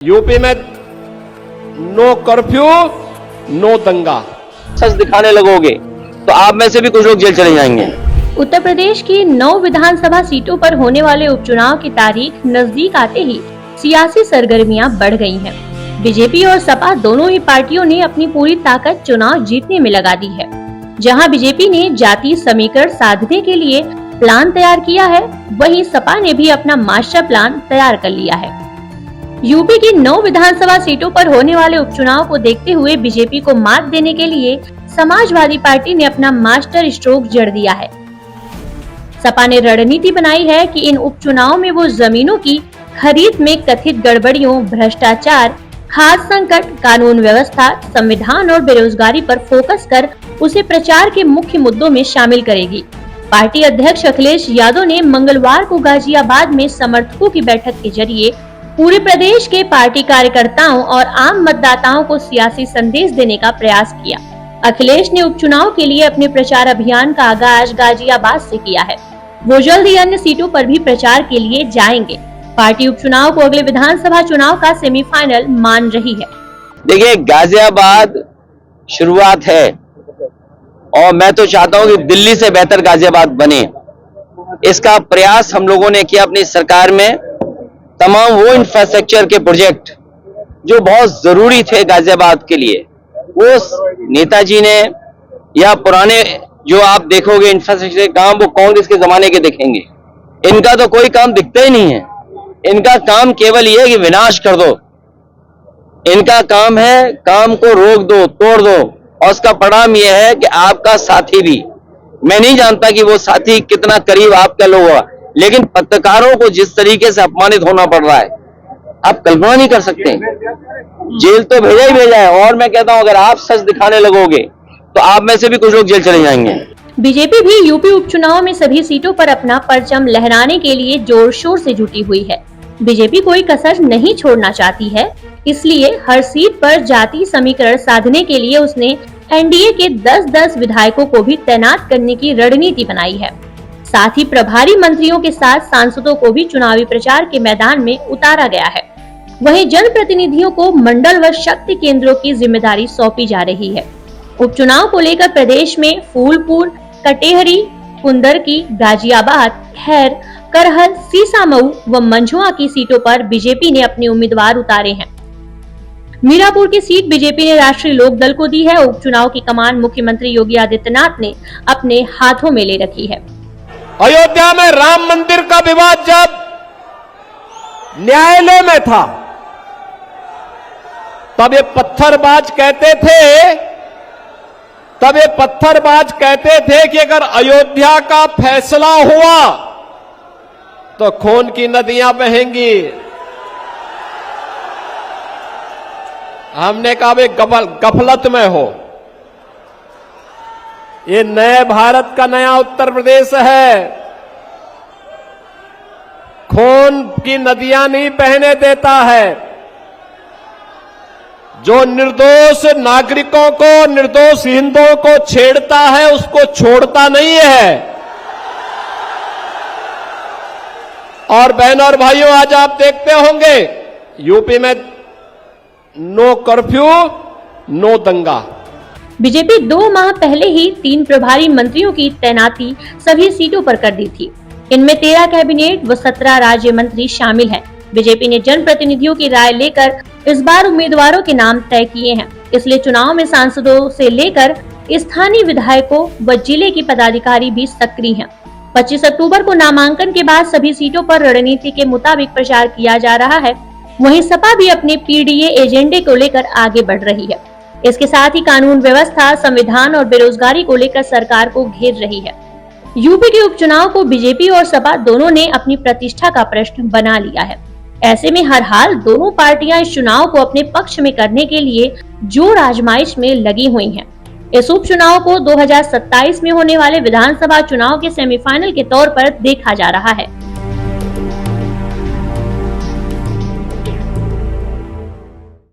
UP में no curfew no दंगा। सच दिखाने लगोगे तो आप में से भी कुछ लोग जेल चले जाएंगे। उत्तर प्रदेश की 9 विधानसभा सीटों पर होने वाले उपचुनाव की तारीख नजदीक आते ही सियासी सरगर्मियां बढ़ गई हैं। बीजेपी और सपा दोनों ही पार्टियों ने अपनी पूरी ताकत चुनाव जीतने में लगा दी है। जहां बीजेपी ने जातीय समीकरण साधने के लिए प्लान तैयार किया है, वहीं सपा ने भी अपना मास्टर प्लान तैयार कर लिया है। यूपी की 9 विधानसभा सीटों पर होने वाले उपचुनाव को देखते हुए बीजेपी को मात देने के लिए समाजवादी पार्टी ने अपना मास्टर स्ट्रोक जड़ दिया है। सपा ने रणनीति बनाई है कि इन उपचुनाव में वो जमीनों की खरीद में कथित गड़बड़ियों, भ्रष्टाचार, खाद्य संकट, कानून व्यवस्था, संविधान और बेरोजगारी पर फोकस कर उसे प्रचार के मुख्य मुद्दों में शामिल करेगी। पार्टी अध्यक्ष अखिलेश यादव ने मंगलवार को गाजियाबाद में समर्थकों की बैठक के जरिए पूरे प्रदेश के पार्टी कार्यकर्ताओं और आम मतदाताओं को सियासी संदेश देने का प्रयास किया। अखिलेश ने उपचुनाव के लिए अपने प्रचार अभियान का आगाज गाजियाबाद से किया है। वो जल्द ही अन्य सीटों पर भी प्रचार के लिए जाएंगे। पार्टी उपचुनाव को अगले विधानसभा चुनाव का सेमीफाइनल मान रही है। देखिए, गाजियाबाद शुरुआत है और मैं तो चाहता हूं कि दिल्ली से बेहतर गाजियाबाद बने। इसका प्रयास हम लोगों ने किया अपनी सरकार में। तमाम वो इंफ्रास्ट्रक्चर के प्रोजेक्ट जो बहुत जरूरी थे गाजियाबाद के लिए, वो नेताजी ने या पुराने जो आप देखोगे इंफ्रास्ट्रक्चर काम, वो कांग्रेस के जमाने के दिखेंगे। इनका तो कोई काम दिखता ही नहीं है। इनका काम केवल ये है कि विनाश कर दो। इनका काम है काम को रोक दो, तोड़ दो, और उसका परिणाम यह है कि आपका साथी भी, मैं नहीं जानता कि वो साथी कितना करीब आपका लोग होगा, लेकिन पत्रकारों को जिस तरीके से अपमानित होना पड़ रहा है, आप कल्पना नहीं कर सकते। जेल तो भेजा ही भेजा है, और मैं कहता हूं अगर आप सच दिखाने लगोगे तो आप में से भी कुछ लोग जेल चले जाएंगे। बीजेपी भी यूपी उपचुनाव में सभी सीटों पर अपना परचम लहराने के लिए जोर शोर से जुटी हुई है। बीजेपी कोई कसर नहीं छोड़ना चाहती है, इसलिए हर सीट पर जातीय समीकरण साधने के लिए उसने एनडीए के 10-10 विधायकों को भी तैनात करने की रणनीति बनाई है। साथ ही प्रभारी मंत्रियों के साथ सांसदों को भी चुनावी प्रचार के मैदान में उतारा गया है। वहीं जनप्रतिनिधियों को मंडल व शक्ति केंद्रों की जिम्मेदारी सौंपी जा रही है। उपचुनाव को लेकर प्रदेश में फूलपुर, कटेहरी, कुंदरकी, गाजियाबाद, खैर, करहल, सीसामऊ व मंझुआ की सीटों पर बीजेपी ने अपने उम्मीदवार उतारे हैं। मीरापुर की सीट बीजेपी ने राष्ट्रीय लोक दल को दी है। उपचुनाव की कमान मुख्यमंत्री योगी आदित्यनाथ ने अपने हाथों में ले रखी है। अयोध्या में राम मंदिर का विवाद जब न्यायालय में था, तब ये पत्थरबाज कहते थे कि अगर अयोध्या का फैसला हुआ तो खून की नदियां बहेंगी। हमने कहा वे गफलत में हो। ये नए भारत का नया उत्तर प्रदेश है। खून की नदियां नहीं बहने देता है। जो निर्दोष नागरिकों को, निर्दोष हिंदुओं को छेड़ता है, उसको छोड़ता नहीं है। और बहनों और भाइयों, आज आप देखते होंगे यूपी में नो कर्फ्यू नो दंगा। बीजेपी 2 माह पहले ही 3 प्रभारी मंत्रियों की तैनाती सभी सीटों पर कर दी थी। इनमें 13 कैबिनेट व 17 राज्य मंत्री शामिल हैं। बीजेपी ने जनप्रतिनिधियों की राय लेकर इस बार उम्मीदवारों के नाम तय किए हैं। इसलिए चुनाव में सांसदों से लेकर स्थानीय विधायकों व जिले के पदाधिकारी भी सक्रिय हैं। 25 अक्टूबर को नामांकन के बाद सभी सीटों पर रणनीति के मुताबिक प्रचार किया जा रहा है। वहीं सपा भी अपने पीडीए एजेंडे को लेकर आगे बढ़ रही है। इसके साथ ही कानून व्यवस्था, संविधान और बेरोजगारी को लेकर सरकार को घेर रही है। यूपी के उपचुनाव को बीजेपी और सपा दोनों ने अपनी प्रतिष्ठा का प्रश्न बना लिया है। ऐसे में हर हाल दोनों पार्टियां इस चुनाव को अपने पक्ष में करने के लिए जोर आजमाइश में लगी हुई हैं। इस उपचुनाव को 2027 में होने वाले विधानसभा चुनाव के सेमीफाइनल के तौर पर देखा जा रहा है।